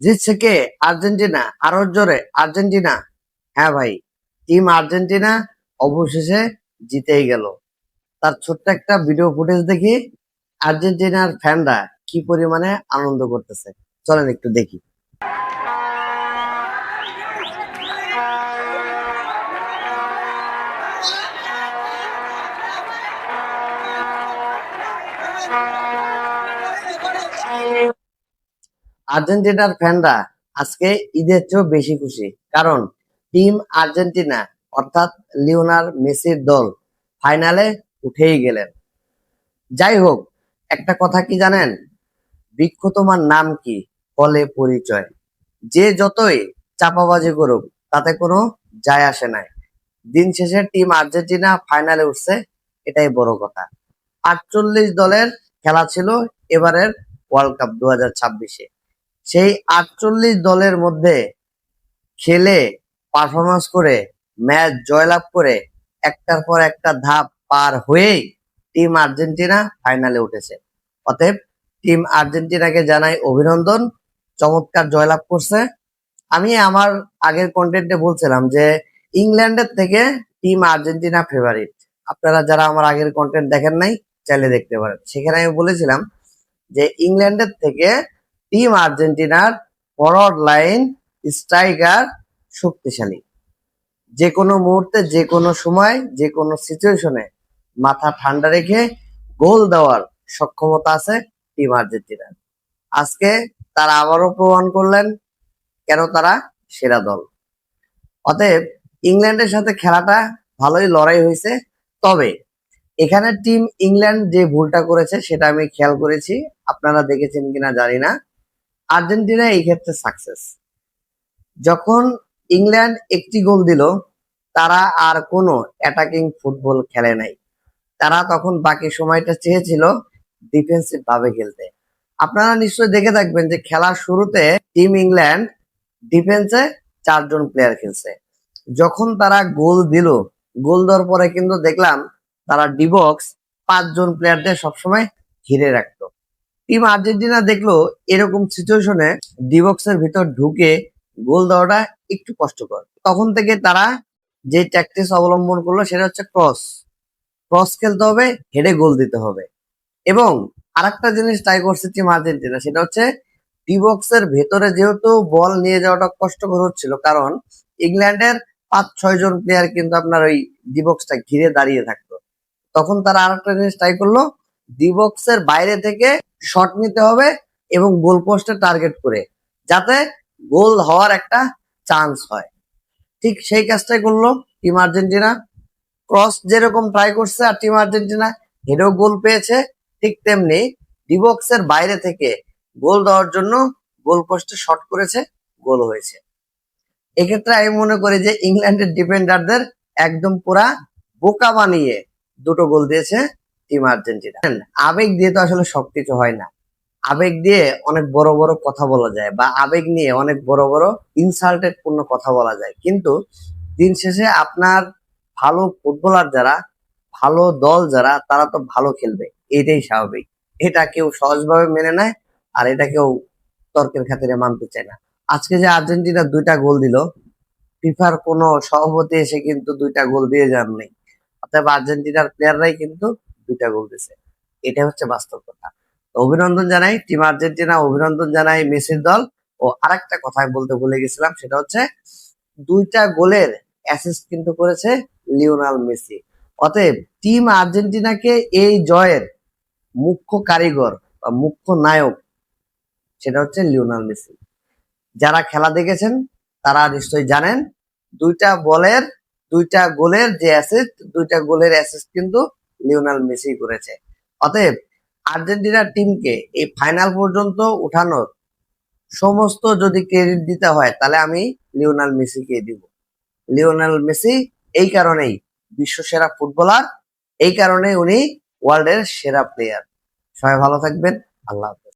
জিতছে কে? আর্জেন্টিনা। আরো জোরে আর্জেন্টিনা। হ্যাঁ ভাই, টিম আর্জেন্টিনা অবশেষে জিতেই গেল। তার ছোট্ট একটা ভিডিও ফুটেজ দেখি আর্জেন্টিনার ফ্যানরা কি পরিমাণে আনন্দ করতেছে। চলেন একটু দেখি। আর্জেন্টিনার ফ্যানরা আজকে ঈদের চেয়েও বেশি খুশি, কারণ টিম আর্জেন্টিনা অর্থাৎ লিওনার মেসির দল ফাইনালে উঠেই গেলেন। যাই হোক, একটা কথা কি জানেন? বৃক্ষ তোমার নাম কি, ফলে পরিচয়। যে যতই চাপাবাজি করুক তাতে কোনো যায় আসে নাই। দিন শেষে টিম আর্জেন্টিনা ফাইনালে উঠছে, এটাই বড় কথা। 48 দলের খেলা ছিল এবারের ওয়ার্ল্ড কাপ 2026-এ। সেই 48 দলের মধ্যে খেলে পারফরমেন্স করে ম্যাচ জয়লাভ করে একটার পর একটা ধাপ পার হয়েই টিম আর্জেন্টিনা ফাইনালে উঠেছে। অতএব টিম আর্জেন্টিনাকে জানাই অভিনন্দন, চমৎকার জয়লাভ করছে। আমি আমার আগের কন্টেন্টে বলছিলাম যে ইংল্যান্ডের থেকে টিম আর্জেন্টিনা ফেভারিট। আপনারা যারা আমার আগের কন্টেন্ট দেখেন নাই চাইলে দেখতে পারেন। সেখানে আমি বলেছিলাম যে ইংল্যান্ডের থেকে টিম আর্জেন্টিনার ফরওয়ার্ড লাইন, স্ট্রাইকার শক্তিশালী। যে কোনো মুহূর্তে, যে কোনো সময়, যে কোনো সিচুয়েশনে মাথা ঠান্ডা রেখে গোল দেওয়ার সক্ষমতা আছে টিম আর্জেন্টিনার। আজকে তারা আবারও প্রমাণ করলেন কেন তারা সেরা দল। অতএব ইংল্যান্ডের সাথে খেলাটা ভালোই লড়াই হয়েছে। তবে এখানে টিম ইংল্যান্ড যে ভুলটা করেছে সেটা আমি খেয়াল করেছি, আপনারা দেখেছেন কিনা জানি না। আর্জেন্টিনা এই ক্ষেত্রে সাকসেস। যখন ইংল্যান্ড একটি গোল দিল, তারা আর কোনো অ্যাটাকিং ফুটবল খেলে নাই। তারা তখন বাকি সময়টা চেয়েছিল ডিফেন্সিভ ভাবে খেলতে। আপনারা নিশ্চয়ই দেখে থাকবেন যে খেলার শুরুতে টিম ইংল্যান্ড ডিফেন্সে 4 জন প্লেয়ার খেলছে। যখন তারা গোল দিল, গোল দেওয়ার পরে কিন্তু দেখলাম তারা ডিবক্স 5 জন প্লেয়ার দিয়ে সবসময় ঘিরে রাখতো। টিম আর্জেন্টিনা দেখলো এরকম সিচুয়েশনে ডিবক্সের ভিতর ঢুকে গোল দেওয়াটা একটু কষ্টকর। তখন থেকে তারা যে ট্যাকটিক্স অবলম্বন করলো সেটা হচ্ছে ক্রস। ক্রস খেলতে হবে, হেডে গোল দিতে হবে। এবং আরেকটা জিনিস ট্রাই করছে টিম আর্জেন্টিনা, সেটা হচ্ছে ডিবক্সের ভেতরে যেহেতু বল নিয়ে যাওয়াটা কষ্টকর হচ্ছিল, কারণ ইংল্যান্ডের 5-6 জন প্লেয়ার কিন্তু আপনার ওই ডিবক্সটা ঘিরে দাঁড়িয়ে থাকতো। তখন তারা আরেকটা জিনিস ট্রাই করলো, ডিবক্সের বাইরে থেকে শট নিতে হবে এবং গোল পোস্টে টার্গেট করে, যাতে গোল হওয়ার একটা চান্স হয়। ঠিক সেই কাজটাই করলো টিম আর্জেন্টিনা। ক্রস যেরকম ট্রাই করছে আর টিম আর্জেন্টিনা হেডেও গোল পেয়েছে, ঠিক তেমনি ডিবক্সের বাইরে থেকে গোল দেওয়ার জন্য গোল পোস্টে শট করেছে, গোল হয়েছে। এক্ষেত্রে আমি মনে করি যে ইংল্যান্ডের ডিফেন্ডারদের একদম পুরা বোকা বানিয়ে দুটো গোল দিয়েছে টিম আর্জেন্টিনা। আবেগ দিয়ে তো আসলে সবকিছু হয় না। আবেগ দিয়ে অনেক বড় বড় কথা বলা যায়, বা আবেগ নিয়ে অনেক বড় বড় ইনসাল্টেড পূর্ণ কথা বলা যায়, কিন্তু দিন শেষে আপনার ভালো ফুটবলার যারা, ভালো দল যারা, তারা তো ভালো খেলবে, এটাই স্বাভাবিক। এটা কেউ সহজভাবে মেনে নেয়, আর এটা কেউ তর্কের খাতিরে মানতে চায় না। আজকে যে আর্জেন্টিনা 2টা গোল দিল, ফিফার কোনো সভাপতি এসে কিন্তু 2টা গোল দিয়ে যাননি। অতএব আর্জেন্টিনার প্লেয়াররাই কিন্তু 2টা গোল দিছে। এটা হচ্ছে বাস্তব কথা। অভিনন্দন জানাই টিম আর্জেন্টিনা, অভিনন্দন জানাই মেসির দল। ও আরেকটা কথা বলতে ভুলে গেছিলাম, সেটা হচ্ছে 2টা গোলের অ্যাসিস্ট কিন্তু করেছে লিওনাল মেসি। অতএব টিম আর্জেন্টিনাকে এই জয়ের মুখ্য কারিগর বা মুখ্য নায়ক সেটা হচ্ছে লিওনাল মেসি। যারা খেলা দেখেছেন তারা নিশ্চয়ই জানেন 2টা গোলের যে অ্যাসিস্ট, 2টা গোলের অ্যাসিস্ট কিন্তু লিওনাল মেসি করেছে। অতএব আর্জেন্টিনার টিমকে এই ফাইনাল পর্যন্ত উঠানোর সমস্ত যদি ক্রেডিট দিতে হয় তাহলে আমি লিওনাল মেসিকে দিব। লিওনাল মেসি এই কারণেই বিশ্ব সেরা ফুটবলার, এই কারণে উনি ওয়ার্ল্ডের সেরা প্লেয়ার। সবাই ভালো থাকবেন, আল্লাহ হাফেজ।